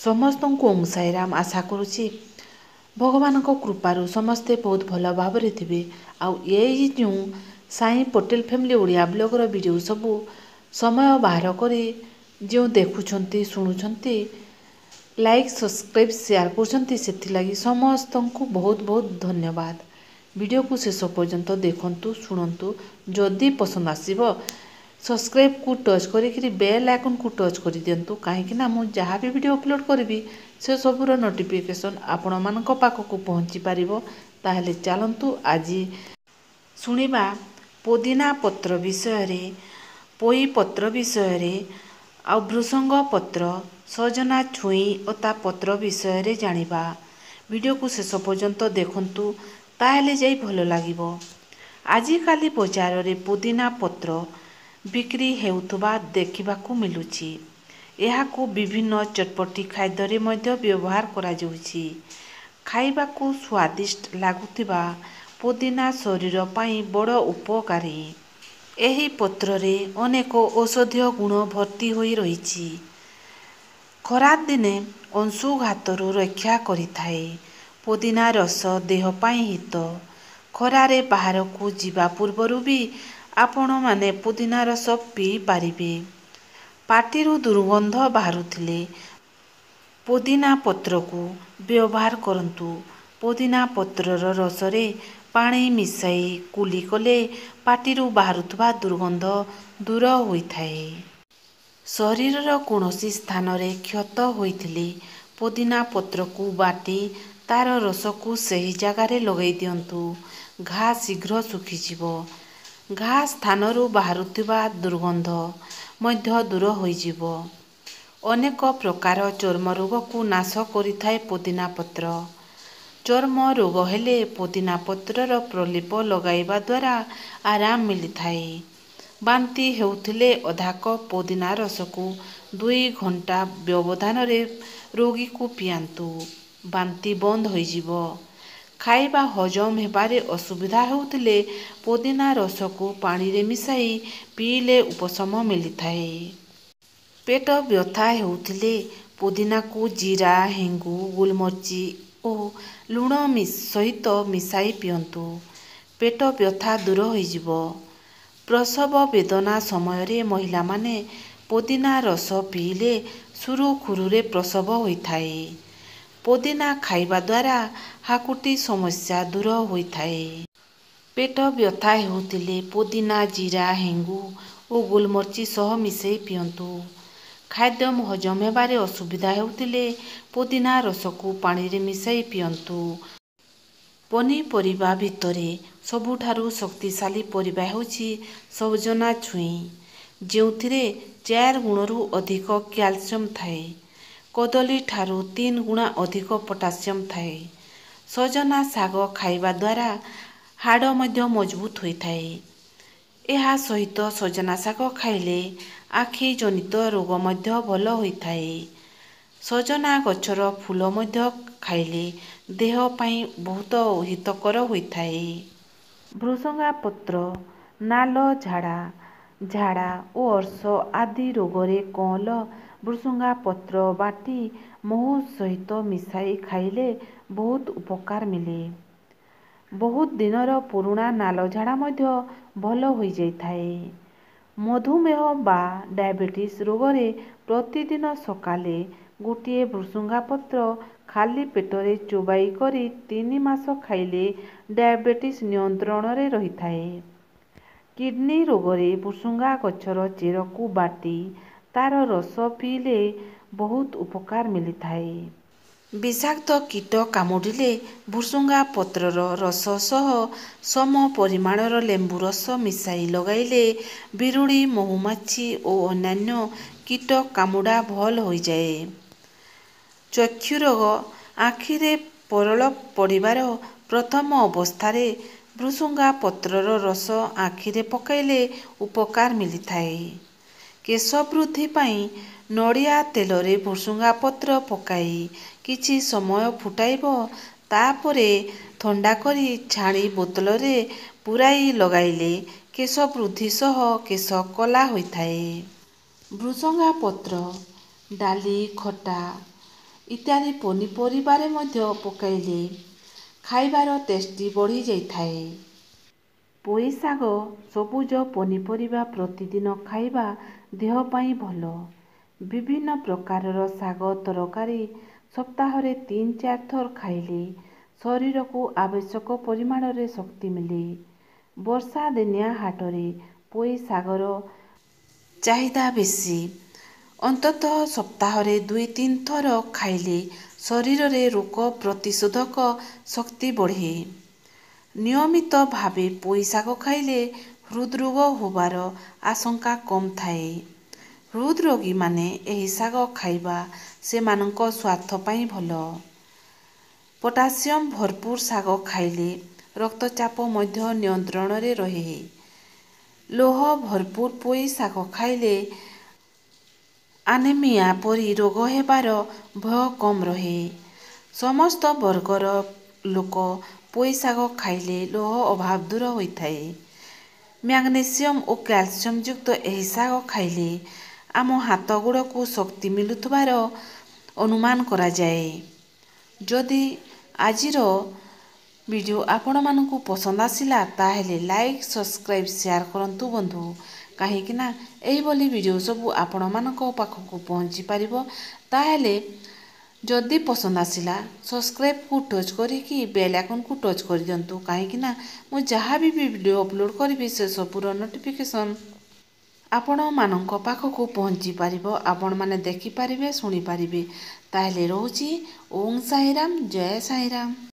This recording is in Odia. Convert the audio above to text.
ସମସ୍ତଙ୍କୁ ଓମ୍ ସାଇରାମ ଆଶା କରୁଛି ଭଗବାନଙ୍କ କୃପାରୁ ସମସ୍ତେ ବହୁତ ଭଲ ଭାବରେ ଥିବେ। ଆଉ ଏଇ ଯେଉଁ Sai Patel family Odia blogger video ସବୁ ସମୟ ବାହାର କରି ଯେଉଁ ଦେଖୁଛନ୍ତି ଶୁଣୁଛନ୍ତି ଲାଇକ୍ ସବସ୍କ୍ରାଇବ୍ ସେୟାର କରୁଛନ୍ତି ସେଥିଲାଗି ସମସ୍ତଙ୍କୁ ବହୁତ ବହୁତ ଧନ୍ୟବାଦ। ଭିଡ଼ିଓକୁ ଶେଷ ପର୍ଯ୍ୟନ୍ତ ଦେଖନ୍ତୁ ଶୁଣନ୍ତୁ। ଯଦି ପସନ୍ଦ ଆସିବ ସବସ୍କ୍ରାଇବ୍କୁ ଟଚ୍ କରିକିରି ବେଲ୍ ଆଇକନ୍କୁ ଟଚ୍ କରିଦିଅନ୍ତୁ, କାହିଁକିନା ମୁଁ ଯାହା ବି ଭିଡ଼ିଓ ଅପଲୋଡ଼ କରିବି ସେ ସବୁର ନୋଟିଫିକେସନ୍ ଆପଣମାନଙ୍କ ପାଖକୁ ପହଞ୍ଚି ପାରିବ। ତାହେଲେ ଚାଲନ୍ତୁ ଆଜି ଶୁଣିବା ପୋଦିନା ପତ୍ର ବିଷୟରେ, ପୋଇ ପତ୍ର ବିଷୟରେ ଆଉ ଭୃସଙ୍ଗ ପତ୍ର, ସଜନା ଛୁଇଁ ଓ ତା ପତ୍ର ବିଷୟରେ ଜାଣିବା। ଭିଡ଼ିଓକୁ ଶେଷ ପର୍ଯ୍ୟନ୍ତ ଦେଖନ୍ତୁ, ତାହେଲେ ଯାଇ ଭଲ ଲାଗିବ। ଆଜିକାଲି ବଜାରରେ ପୋଦିନା ପତ୍ର ବିକ୍ରି ହେଉଥିବା ଦେଖିବାକୁ ମିଳୁଛି। ଏହାକୁ ବିଭିନ୍ନ ଚଟପଟି ଖାଦ୍ୟରେ ମଧ୍ୟ ବ୍ୟବହାର କରାଯାଉଛି। ଖାଇବାକୁ ସ୍ୱାଦିଷ୍ଟ ଲାଗୁଥିବା ପୋଦିନା ଶରୀର ପାଇଁ ବଡ଼ ଉପକାରୀ। ଏହି ପତ୍ରରେ ଅନେକ ଔଷଧୀୟ ଗୁଣ ଭର୍ତ୍ତି ହୋଇ ରହିଛି। ଖରାଦିନେ ଅଂଶୁଘାତରୁ ରକ୍ଷା କରିଥାଏ। ପୋଦିନା ରସ ଦେହ ପାଇଁ ହିତ। ଖରାରେ ବାହାରକୁ ଯିବା ପୂର୍ବରୁ ବି ଆପଣମାନେ ପୋଦିନା ରସ ପିଇ ପାରିବେ। ପାଟିରୁ ଦୁର୍ଗନ୍ଧ ବାହାରୁଥିଲେ ପୋଦିନା ପତ୍ରକୁ ବ୍ୟବହାର କରନ୍ତୁ। ପୋଦିନା ପତ୍ରର ରସରେ ପାଣି ମିଶାଇ କୁଲି କଲେ ପାଟିରୁ ବାହାରୁଥିବା ଦୁର୍ଗନ୍ଧ ଦୂର ହୋଇଥାଏ। ଶରୀରର କୌଣସି ସ୍ଥାନରେ କ୍ଷତ ହୋଇଥିଲେ ପୋଦିନା ପତ୍ରକୁ ବାଟି ତାର ରସକୁ ସେହି ଜାଗାରେ ଲଗାଇ ଦିଅନ୍ତୁ। ଘା ଶୀଘ୍ର ଶୁଖିଯିବ। ଘା ସ୍ଥାନରୁ ବାହାରୁଥିବା ଦୁର୍ଗନ୍ଧ ମଧ୍ୟ ଦୂର ହୋଇଯିବ। ଅନେକ ପ୍ରକାର ଚର୍ମ ରୋଗକୁ ନାଶ କରିଥାଏ ପୋଦିନା ପତ୍ର। ଚର୍ମ ରୋଗ ହେଲେ ପୋଦିନା ପତ୍ରର ପ୍ରଲେପ ଲଗାଇବା ଦ୍ୱାରା ଆରାମ ମିଳିଥାଏ। ବାନ୍ତି ହେଉଥିଲେ ଅଧା କପ୍ ପୋଦିନା ରସକୁ 2 ଘଣ୍ଟା ବ୍ୟବଧାନରେ ରୋଗୀକୁ ପିଆନ୍ତୁ। ବାନ୍ତି ବନ୍ଦ ହୋଇଯିବ। ଖାଇବା ହଜମ ହେବାରେ ଅସୁବିଧା ହେଉଥିଲେ ପୋଦିନା ରସକୁ ପାଣିରେ ମିଶାଇ ପିଇଲେ ଉପଶମ ମିଳିଥାଏ। ପେଟ ବ୍ୟଥା ହେଉଥିଲେ ପୋଦିନାକୁ ଜିରା, ହେଙ୍ଗୁ, ଗୋଲମରିଚ ଓ ଲୁଣ ସହିତ ମିଶାଇ ପିଅନ୍ତୁ। ପେଟ ବ୍ୟଥା ଦୂର ହୋଇଯିବ। ପ୍ରସବ ବେଦନା ସମୟରେ ମହିଳାମାନେ ପୋଦିନା ରସ ପିଇଲେ ସୁରୁଖୁରୁରେ ପ୍ରସବ ହୋଇଥାଏ। ପୋଦିନା ଖାଇବା ଦ୍ୱାରା ହାକୁଟି ସମସ୍ୟା ଦୂର ହୋଇଥାଏ। ପେଟ ବ୍ୟଥା ହେଉଥିଲେ ପୋଦିନା, ଜିରା, ହେଙ୍ଗୁ ଓ ଗୋଲମରିଚ ସହ ମିଶାଇ ପିଅନ୍ତୁ। ଖାଦ୍ୟ ହଜମ ହେବାରେ ଅସୁବିଧା ହେଉଥିଲେ ପୋଦିନା ରସକୁ ପାଣିରେ ମିଶାଇ ପିଅନ୍ତୁ। ପନିପରିବା ଭିତରେ ସବୁଠାରୁ ଶକ୍ତିଶାଳୀ ପରିବା ହେଉଛି ସଜନା ଛୁଇଁ, ଯେଉଁଥିରେ 4 ଗୁଣରୁ ଅଧିକ କ୍ୟାଲସିୟମ୍ ଥାଏ। କଦଳୀ ଠାରୁ 3 ଗୁଣା ଅଧିକ ପଟାସିୟମ୍ ଥାଏ। ସଜନା ଶାଗ ଖାଇବା ଦ୍ୱାରା ହାଡ଼ ମଧ୍ୟ ମଜବୁତ ହୋଇଥାଏ। ଏହା ସହିତ ସଜନା ଶାଗ ଖାଇଲେ ଆଖି ଜନିତ ରୋଗ ମଧ୍ୟ ଭଲ ହୋଇଥାଏ। ସଜନା ଗଛର ଫୁଲ ମଧ୍ୟ ଖାଇଲେ ଦେହ ପାଇଁ ବହୁତ ହିତକର ହୋଇଥାଏ। ଭୃସଙ୍ଗା ପତ୍ର ନାଲ ଝାଡ଼ା, ଝାଡ଼ା ଓ ଅର୍ଶ ଆଦି ରୋଗରେ କଅଁଳ ଭୃସଙ୍ଗା ପତ୍ର ବାଟି ମହୁ ସହିତ ମିଶାଇ ଖାଇଲେ ବହୁତ ଉପକାର ମିଳେ। ବହୁତ ଦିନର ପୁରୁଣା ନାଲ ଝାଡ଼ା ମଧ୍ୟ ଭଲ ହୋଇଯାଇଥାଏ। ମଧୁମେହ ବା ଡାଇବେଟିସ୍ ରୋଗରେ ପ୍ରତିଦିନ ସକାଳେ ଗୋଟିଏ ଭୃସଙ୍ଗା ପତ୍ର ଖାଲି ପେଟରେ ଚୋବାଇ କରି 3 ମାସ ଖାଇଲେ ଡାଇବେଟିସ୍ ନିୟନ୍ତ୍ରଣରେ ରହିଥାଏ। କିଡନୀ ରୋଗରେ ଭୃସଙ୍ଗା ଗଛର ଚେରକୁ ବାଟି ତାର ରସ ପିଇଲେ ବହୁତ ଉପକାର ମିଳିଥାଏ। ବିଷାକ୍ତ କୀଟ କାମୁଡ଼ିଲେ ଭୃସଙ୍ଗା ପତ୍ରର ରସ ସହ ସମ ପରିମାଣର ଲେମ୍ବୁ ରସ ମିଶାଇ ଲଗାଇଲେ ବିରୁଡ଼ି, ମହୁମାଛି ଓ ଅନ୍ୟାନ୍ୟ କୀଟ କାମୁଡ଼ା ଭଲ ହୋଇଯାଏ। ଚକ୍ଷୁରୋଗ, ଆଖିରେ ପରଳ ପଡ଼ିବାର ପ୍ରଥମ ଅବସ୍ଥାରେ ଭୃସଙ୍ଗା ପତ୍ରର ରସ ଆଖିରେ ପକାଇଲେ ଉପକାର ମିଳିଥାଏ। କେଶ ବୃଦ୍ଧି ପାଇଁ ନଡ଼ିଆ ତେଲରେ ଭୃସଙ୍ଗା ପତ୍ର ପକାଇ କିଛି ସମୟ ଫୁଟାଇବ, ତାପରେ ଥଣ୍ଡା କରି ଛାଣି ବୋତଲରେ ପୂରାଇ ଲଗାଇଲେ କେଶ ବୃଦ୍ଧି ସହ କେଶ କଳା ହୋଇଥାଏ। ଭୃସଙ୍ଗା ପତ୍ର ଡାଲି, ଖଟା, ଇତ୍ୟାଦି ପନିପରିବାରେ ମଧ୍ୟ ପକାଇଲେ ଖାଇବାର ଟେଷ୍ଟି ବଢ଼ି ଯାଇଥାଏ। ପୋଇ ଶାଗ ସବୁଜ ପନିପରିବା ପ୍ରତିଦିନ ଖାଇବା ଦେହ ପାଇଁ ଭଲ। ବିଭିନ୍ନ ପ୍ରକାରର ଶାଗ ତରକାରୀ ସପ୍ତାହରେ 3-4 ଥର ଖାଇଲେ ଶରୀରକୁ ଆବଶ୍ୟକ ପରିମାଣରେ ଶକ୍ତି ମିଳେ। ବର୍ଷା ଦିନିଆ ହାଟରେ ପୋଇ ଶାଗର ଚାହିଦା ବେଶୀ। ଅନ୍ତତଃ ସପ୍ତାହରେ 2-3 ଥର ଖାଇଲେ ଶରୀରରେ ରୋଗ ପ୍ରତିଶୋଧକ ଶକ୍ତି ବଢ଼େ। ନିୟମିତ ଭାବେ ପୋଇ ଶାଗ ଖାଇଲେ ହୃଦରୋଗ ହେବାର ଆଶଙ୍କା କମ୍ ଥାଏ। ହୃଦରୋଗୀମାନେ ଏହି ଶାଗ ଖାଇବା ସେମାନଙ୍କ ସ୍ୱାସ୍ଥ୍ୟ ପାଇଁ ଭଲ। ପଟାସିୟମ୍ ଭରପୁର ଶାଗ ଖାଇଲେ ରକ୍ତଚାପ ମଧ୍ୟ ନିୟନ୍ତ୍ରଣରେ ରହେ। ଲୌହ ଭରପୁର ପୋଇ ଶାଗ ଖାଇଲେ ଆନେମିଆ ପରି ରୋଗ ହେବାର ଭୟ କମ୍ ରହେ। ସମସ୍ତ ବର୍ଗର ଲୋକ ପୋଇ ଶାଗ ଖାଇଲେ ଲୌହ ଅଭାବ ଦୂର ହୋଇଥାଏ। ମ୍ୟାଗ୍ନେସିୟମ୍ ଓ କ୍ୟାଲସିୟମ୍ ଯୁକ୍ତ ଏହି ଶାଗ ଖାଇଲେ ଆମ ହାତ ଗୋଡ଼କୁ ଶକ୍ତି ମିଳୁଥିବାର ଅନୁମାନ କରାଯାଏ। ଯଦି ଆଜିର ଭିଡ଼ିଓ ଆପଣମାନଙ୍କୁ ପସନ୍ଦ ଆସିଲା ତାହେଲେ ଲାଇକ୍, ସବସ୍କ୍ରାଇବ୍, ସେୟାର କରନ୍ତୁ ବନ୍ଧୁ। କାହିଁକିନା ଏହିଭଳି ଭିଡ଼ିଓ ସବୁ ଆପଣମାନଙ୍କ ପାଖକୁ ପହଞ୍ଚି ପାରିବ। ତାହେଲେ ଯଦି ପସନ୍ଦ ଆସିଲା ସବସ୍କ୍ରାଇବ୍କୁ ଟଚ୍ କରିକି ବେଲ୍ ଆଇକନ୍କୁ ଟଚ୍ କରିଦିଅନ୍ତୁ। କାହିଁକିନା ମୁଁ ଯାହା ବି ଭିଡ଼ିଓ ଅପଲୋଡ଼ କରିବି ସେସବୁର ନୋଟିଫିକେସନ୍ ଆପଣମାନଙ୍କ ପାଖକୁ ପହଞ୍ଚି ପାରିବ। ଆପଣମାନେ ଦେଖିପାରିବେ, ଶୁଣିପାରିବେ। ତାହେଲେ ରହୁଛି। ଓଁ ସାଇରାମ, ଜୟ ସାଇରାମ।